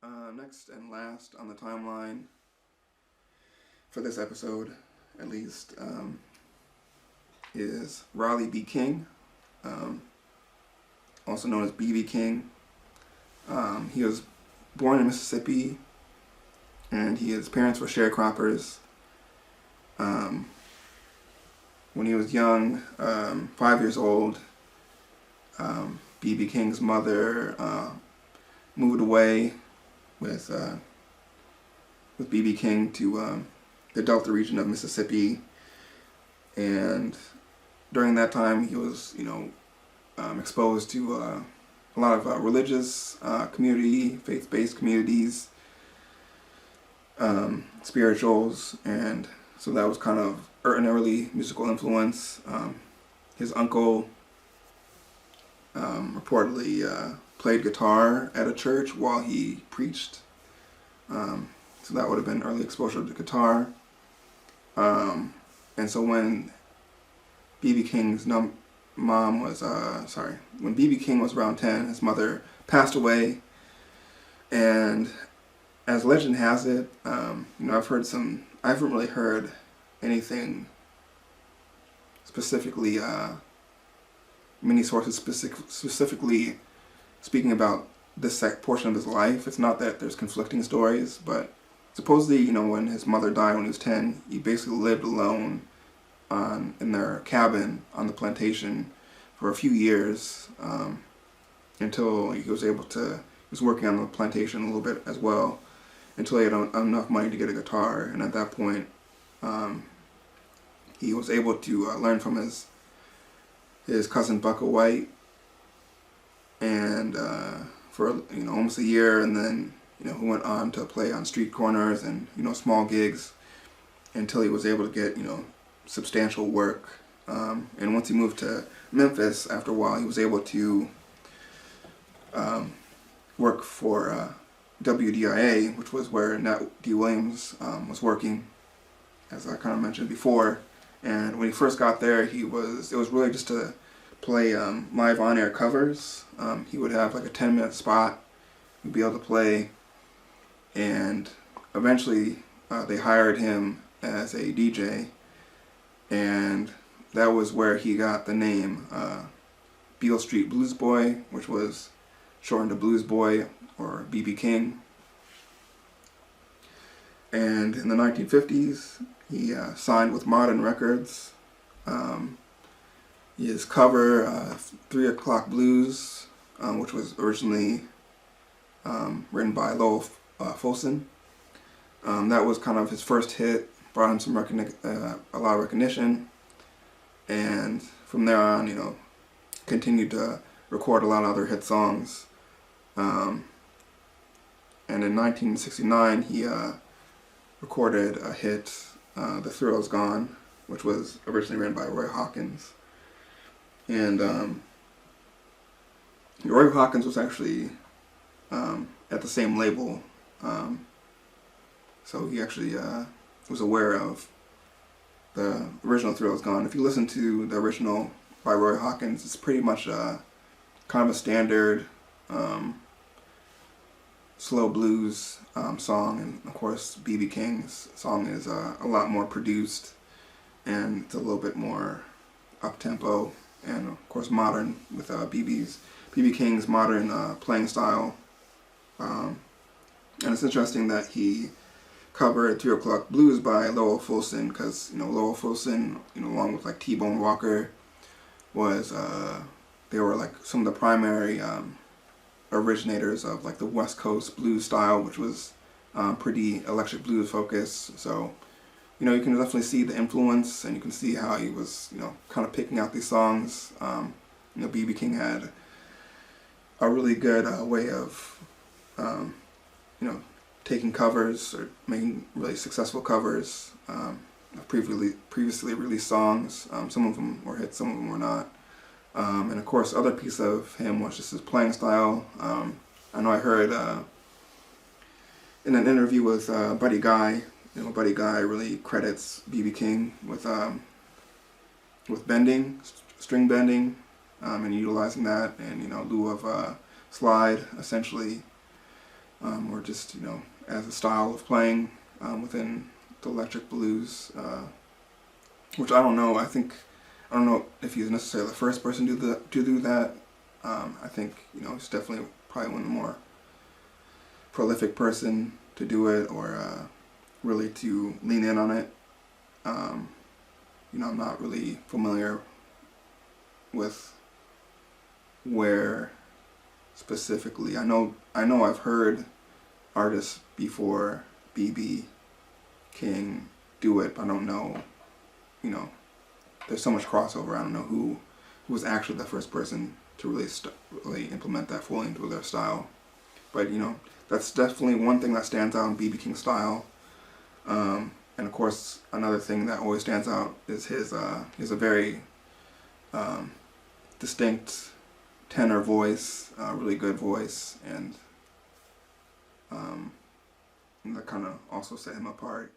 Next and last on the timeline for this episode, at least, is Riley B. King, um, also known as B.B. King. He was born in Mississippi, and his parents were sharecroppers. Um, when he was young, 5 years old, B.B. King's mother moved away with B.B. King to the Delta region of Mississippi, and during that time he was, exposed to a lot of religious community, faith-based communities, spirituals, and so that was kind of an early musical influence. His uncle reportedly played guitar at a church while he preached, so that would have been early exposure to guitar. And so when B.B. King's mom was, when B.B. King was around 10, his mother passed away. And as legend has it, I haven't really heard anything specifically, many sources specifically speaking about this portion of his life. It's not that there's conflicting stories, but supposedly, when his mother died when he was 10, he basically lived alone in their cabin on the plantation for a few years, until he was working on the plantation a little bit as well, until he had enough money to get a guitar. And at that point, he was able to learn from his cousin Bucka White, and for almost a year, and then he went on to play on street corners and small gigs until he was able to get substantial work. And once he moved to Memphis, after a while, he was able to work for WDIA, which was where Nat D. Williams was working, as I kind of mentioned before. And when he first got there, it was really just to play live on-air covers. He would have like a 10-minute spot he'd be able to play, and eventually they hired him as a DJ, and that was where he got the name Beale Street Blues Boy, which was shortened to Blues Boy or B.B. King. And in the 1950s, he signed with Modern Records. His cover, 3 O'Clock Blues, which was originally written by Lowell Fulson. That was kind of his first hit, brought him some a lot of recognition, and from there on, continued to record a lot of other hit songs. And in 1969, he recorded a hit, "The Thrill Is Gone," which was originally written by Roy Hawkins. And Roy Hawkins was actually at the same label, so he actually was aware of the original "Thrill Is Gone." If you listen to the original by Roy Hawkins, it's pretty much kind of a standard slow blues song, and of course B.B. King's song is a lot more produced, and it's a little bit more up-tempo, and of course modern with B.B. King's modern playing style. And it's interesting that he covered 3 O'Clock Blues by Lowell Fulson, because Lowell Fulson, along with like T-Bone Walker, was they were like some of the primary originators of like the West Coast blues style, which was pretty electric blues focused. So you can definitely see the influence, and you can see how he was kind of picking out these songs. B.B. King had a really good way of taking covers or making really successful covers of previously released songs. Some of them were hits, some of them were not. And of course, other piece of him was just his playing style. I know I heard in an interview with Buddy Guy, Buddy Guy really credits B.B. King with bending, string bending, and utilizing that in lieu of slide, essentially. or just, as a style of playing within the electric blues, which I don't know. I don't know if he's necessarily the first person to do that. I think he's definitely probably one of the more prolific person to do it, or really to lean in on it. I'm not really familiar with where specifically. I know I've heard artists before BB King do it, but I don't know. There's so much crossover. I don't know who was actually the first person to really implement that fully into their style. But that's definitely one thing that stands out in BB King's style. And of course, another thing that always stands out is his a very distinct tenor voice, really good voice, and that kind of also set him apart.